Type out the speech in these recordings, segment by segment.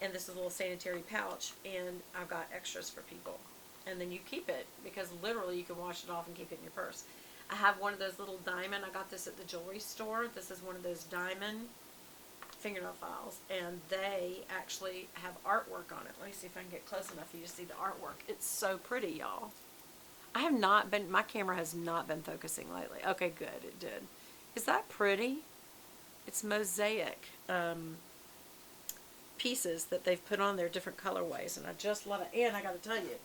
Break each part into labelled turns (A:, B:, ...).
A: and this is a little sanitary pouch, and I've got extras for people. And then you keep it, because literally you can wash it off and keep it in your purse. I have one of those little diamond, I got this at the jewelry store. This is one of those diamond fingernail files, and they actually have artwork on it. Let me see if I can get close enough for you to see the artwork. It's so pretty, y'all. I have not been, my camera has not been focusing lately. Okay, good, it did. Is that pretty? It's mosaic pieces that they've put on there, different colorways, and I just love it. And I gotta tell you,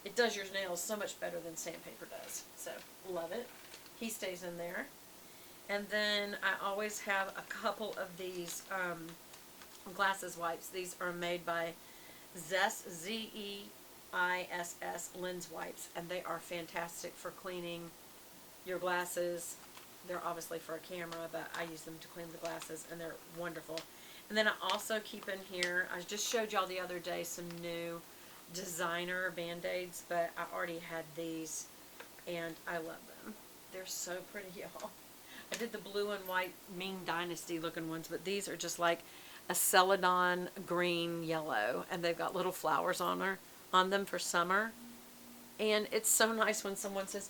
A: it does your nails so much better than sandpaper does. So, love it. He stays in there. And then I always have a couple of these glasses wipes. These are made by Zest, Z-E-I-S-S lens wipes, and they are fantastic for cleaning your glasses. They're obviously for a camera, but I use them to clean the glasses, and they're wonderful. And then I also keep in here, I just showed y'all the other day some new designer Band-Aids, but I already had these, and I love them. They're so pretty, y'all. I did the blue and white Ming Dynasty looking ones, but these are just like a celadon green yellow, and they've got little flowers on them for summer. And it's so nice when someone says,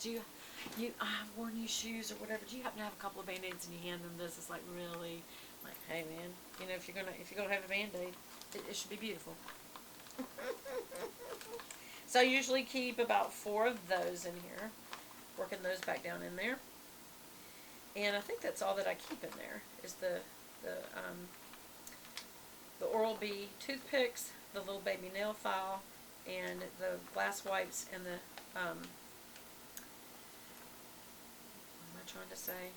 A: I've worn new shoes or whatever, do you happen to have a couple of Band-Aids, and you hand them this? It's like, really? I'm like, hey man, you know, if you're gonna have a Band-Aid, it should be beautiful. So I usually keep about 4 of those in here, working those back down in there. And I think that's all that I keep in there is the Oral-B toothpicks, the little baby nail file, and the glass wipes, and the what am I trying to say?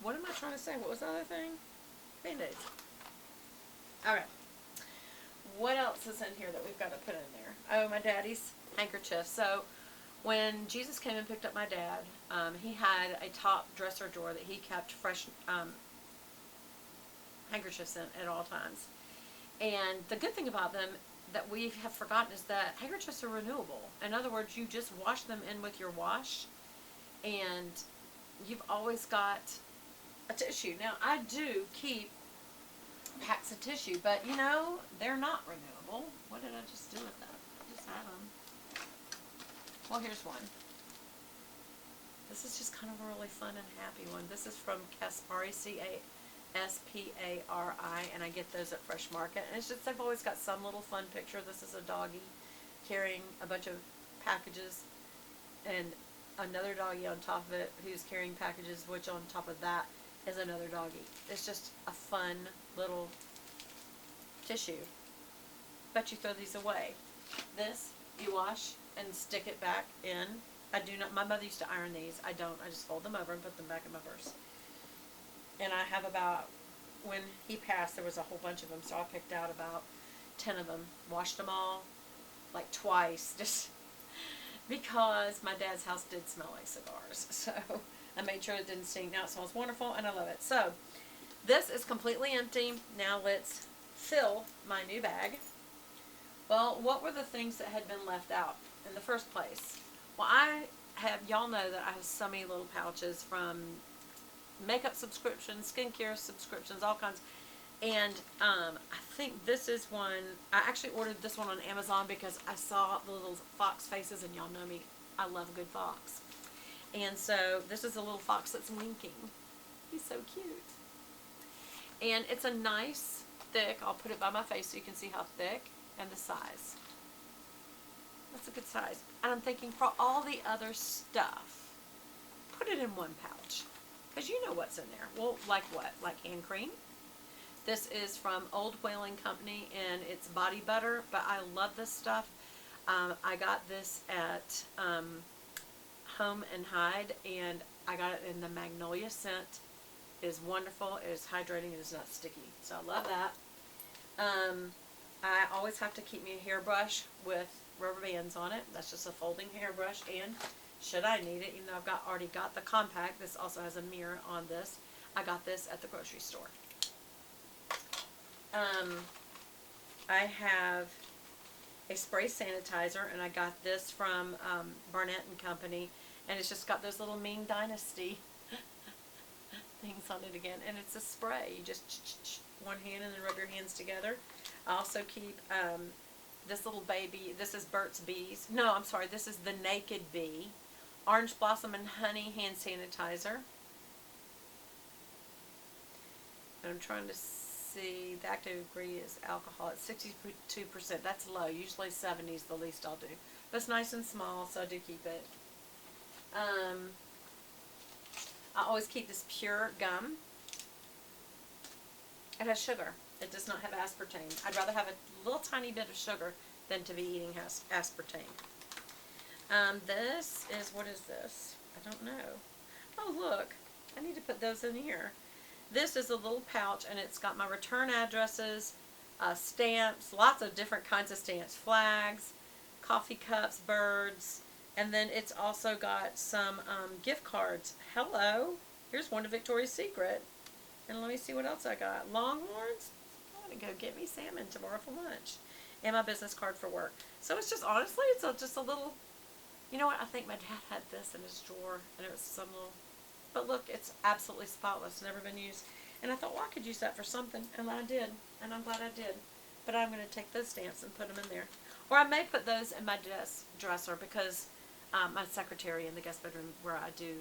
A: What am I trying to say? What was the other thing? Band-Aids. Okay. What else is in here that we've got to put in there? Oh, my daddy's handkerchief. So when Jesus came and picked up my dad, he had a top dresser drawer that he kept fresh handkerchiefs in at all times. And the good thing about them that we have forgotten is that handkerchiefs are renewable. In other words, you just wash them in with your wash, and you've always got a tissue. Now, I do keep packs of tissue, but you know, they're not renewable. What did I just do with that? I just had them. Well, here's one. This is just kind of a really fun and happy one. This is from Caspari, C-A-S-P-A-R-I, and I get those at Fresh Market. And it's just, they've always got some little fun picture. This is a doggy carrying a bunch of packages, and another doggy on top of it who's carrying packages, which on top of that is another doggy. It's just a fun little tissue. But you throw these away. This, you wash and stick it back in. I do not, my mother used to iron these. I don't. I just fold them over and put them back in my purse. And I have about, when he passed, there was a whole bunch of them, so I picked out about 10 of them. Washed them all, like twice, just because my dad's house did smell like cigars. So I made sure it didn't stink. Now it smells wonderful, and I love it. So this is completely empty. Now let's fill my new bag. Well, what were the things that had been left out in the first place? Well, y'all know that I have so many little pouches from makeup subscriptions, skincare subscriptions, all kinds. And I think this is one, I actually ordered this one on Amazon because I saw the little fox faces, and y'all know me, I love a good fox. And so this is a little fox that's winking. He's so cute. And it's a nice, thick, I'll put it by my face so you can see how thick, and the size. That's a good size. And I'm thinking, for all the other stuff, put it in one pouch. Because you know what's in there. Well, like what? Like hand cream. This is from Old Whaling Company, and it's body butter, but I love this stuff. I got this at Home and Hide, and I got it in the Magnolia scent. It is wonderful. It is hydrating. It is not sticky. So I love that. I always have to keep me a hairbrush with rubber bands on it. That's just a folding hairbrush, and should I need it, even though I've already got the compact, this also has a mirror on this. I got this at the grocery store. I have a spray sanitizer, and I got this from Barnett and Company, and it's just got those little Ming Dynasty things on it again, and it's a spray. You just one hand and then rub your hands together. I also keep this little baby. This is Burt's Bees. No, I'm sorry. This is the Naked Bee. Orange Blossom and Honey hand sanitizer. And I'm trying to see, the active ingredient is alcohol at 62%. That's low. Usually 70 is the least I'll do. But it's nice and small, so I do keep it. I always keep this pure gum. It has sugar. It does not have aspartame. I'd rather have a little tiny bit of sugar than to be eating aspartame. This is, what is this? I don't know. Oh, look. I need to put those in here. This is a little pouch, and it's got my return addresses, stamps, lots of different kinds of stamps, flags, coffee cups, birds, and then it's also got some gift cards. Hello. Here's one to Victoria's Secret. And let me see what else I got. Longhorns. I'm going to go get me salmon tomorrow for lunch. And my business card for work. So it's just, honestly, it's just a little, you know what, I think my dad had this in his drawer, and it was some little, but look, it's absolutely spotless, never been used. And I thought, well, I could use that for something, and I did, and I'm glad I did. But I'm going to take those stamps and put them in there. Or I may put those in my dresser, because my secretary in the guest bedroom where I do,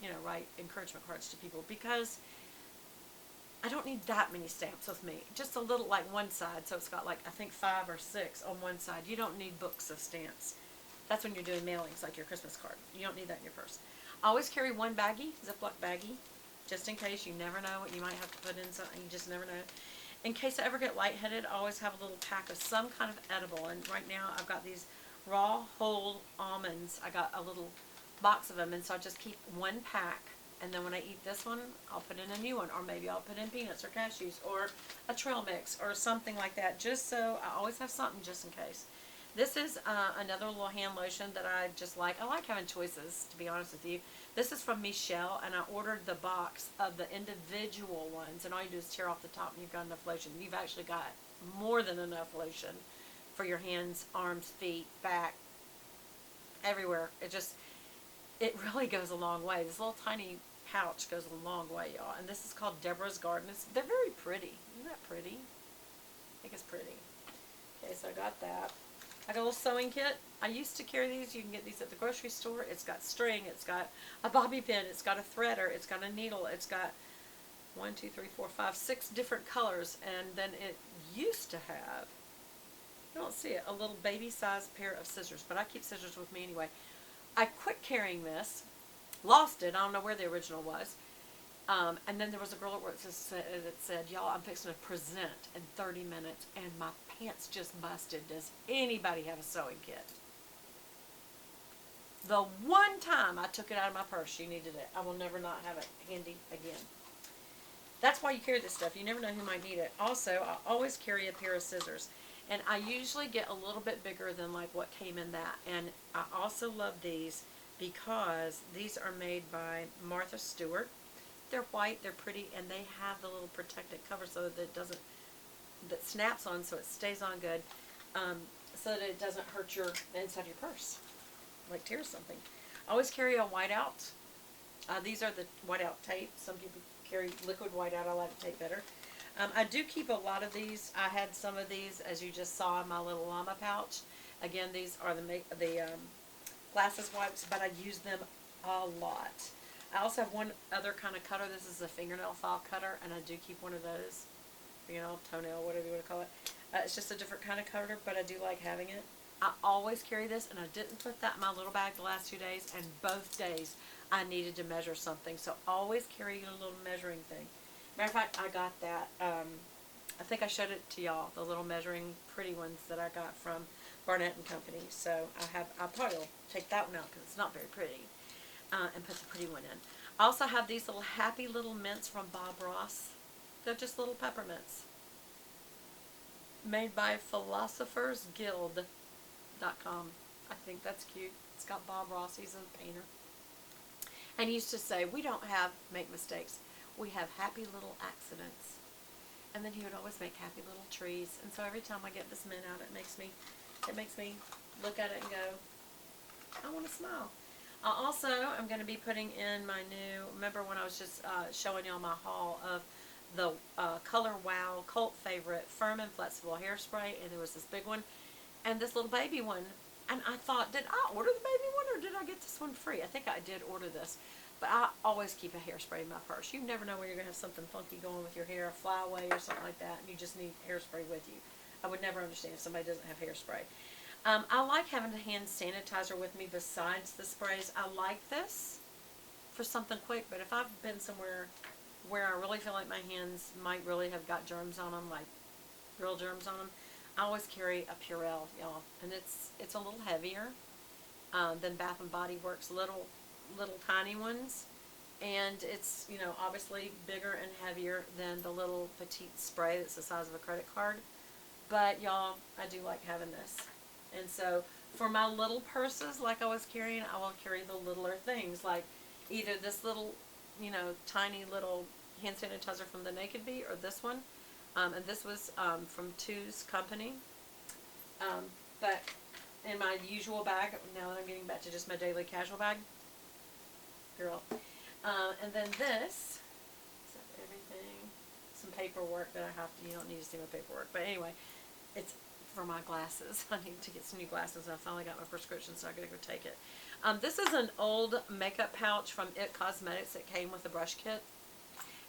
A: you know, write encouragement cards to people, because I don't need that many stamps with me. Just a little, like one side. So it's got like, I think 5 or 6 on one side. You don't need books of stamps. That's when you're doing mailings, like your Christmas card. You don't need that in your purse. I always carry one baggie, Ziploc baggie, just in case. You never know what you might have to put in something. You just never know. In case I ever get lightheaded, I always have a little pack of some kind of edible. And right now I've got these raw whole almonds. I got a little box of them, and so I just keep one pack. And then when I eat this one, I'll put in a new one, or maybe I'll put in peanuts or cashews or a trail mix or something like that, just so I always have something just in case. This is another little hand lotion that I just like. I like having choices, to be honest with you. This is from Michelle, and I ordered the box of the individual ones, and all you do is tear off the top and you've got enough lotion. You've actually got more than enough lotion for your hands, arms, feet, back, everywhere. It really goes a long way. This little tiny pouch goes a long way, y'all. And this is called Deborah's Garden. They're very pretty. Isn't that pretty? I think it's pretty. Okay, so I got that. I got a little sewing kit. I used to carry these. You can get these at the grocery store. It's got string. It's got a bobby pin. It's got a threader. It's got a needle. It's got 1, 2, 3, 4, 5, 6 different colors. And then it used to have, I don't see it, a little baby-sized pair of scissors. But I keep scissors with me anyway. I quit carrying this, lost it, I don't know where the original was, and then there was a girl at work that said, y'all, I'm fixing to present in 30 minutes, and my pants just busted. Does anybody have a sewing kit? The one time I took it out of my purse, she needed it. I will never not have it handy again. That's why you carry this stuff. You never know who might need it. Also, I always carry a pair of scissors. And I usually get a little bit bigger than like what came in that. And I also love these because these are made by Martha Stewart. They're white, they're pretty, and they have the little protective cover so that it doesn't, that snaps on so it stays on good, so that it doesn't hurt the inside of your purse, like tear something. I always carry a whiteout. These are the whiteout tape. Some people carry liquid whiteout. I like the tape better. I do keep a lot of these. I had some of these, as you just saw in my little llama pouch. Again, these are the glasses wipes, but I use them a lot. I also have one other kind of cutter. This is a fingernail file cutter, and I do keep one of those. Fingernail, toenail, whatever you want to call it. It's just a different kind of cutter, but I do like having it. I always carry this, and I didn't put that in my little bag the last 2 days, and both days I needed to measure something. So always carry a little measuring thing. Matter of fact, I got that, I think I showed it to y'all, the little measuring pretty ones that I got from Barnett and Company. So I'll probably take that one out because it's not very pretty, and put the pretty one in. I also have these little happy little mints from Bob Ross. They're just little peppermints. Made by philosophersguild.com. I think that's cute. It's got Bob Ross, he's a painter. And he used to say, we don't make mistakes. We have happy little accidents. And then he would always make happy little trees. And so every time I get this mint out, it makes me look at it and go, I want to smile. Also, I'm going to be putting in my new, remember when I was just showing y'all my haul of the Color Wow cult favorite Firm and Flexible hairspray, and there was this big one, and this little baby one. And I thought, did I order the baby one or did I get this one free? I think I did order this. But I always keep a hairspray in my purse. You never know when you're going to have something funky going with your hair, a flyaway or something like that, and you just need hairspray with you. I would never understand if somebody doesn't have hairspray. I like having a hand sanitizer with me besides the sprays. I like this for something quick, but if I've been somewhere where I really feel like my hands might really have got germs on them, like real germs on them, I always carry a Purell, y'all, and it's a little heavier than Bath and Body Works little tiny ones, and it's, you know, obviously bigger and heavier than the little petite spray that's the size of a credit card. But y'all, I do like having this, and so for my little purses, like I was carrying, I will carry the littler things, like either this little, you know, tiny little hand sanitizer from the Naked Bee, or this one. And this was from Two's Company. But in my usual bag, now that I'm getting back to just my daily casual bag, girl. And then this, is that everything? Some paperwork that I have to, you don't need to see my paperwork. But anyway, it's for my glasses. I need to get some new glasses. I finally got my prescription, so I gotta go take it. This is an old makeup pouch from It Cosmetics that came with a brush kit.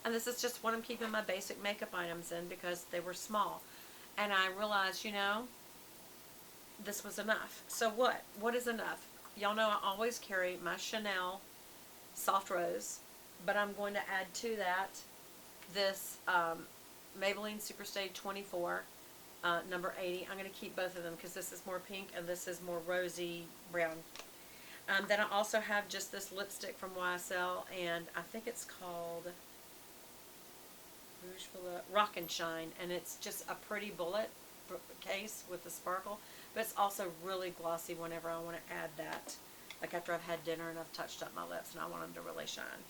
A: And this is just what I'm keeping my basic makeup items in because they were small. And I realized, you know, this was enough. So what? What is enough? Y'all know I always carry my Chanel Soft Rose, but I'm going to add to that this Maybelline Superstay 24, number 80. I'm going to keep both of them because this is more pink and this is more rosy brown. Then I also have just this lipstick from YSL, and I think it's called Rouge for the Rock and Shine, and it's just a pretty bullet case with the sparkle, but it's also really glossy whenever I want to add that, like after I've had dinner and I've touched up my lips and I want them to really shine.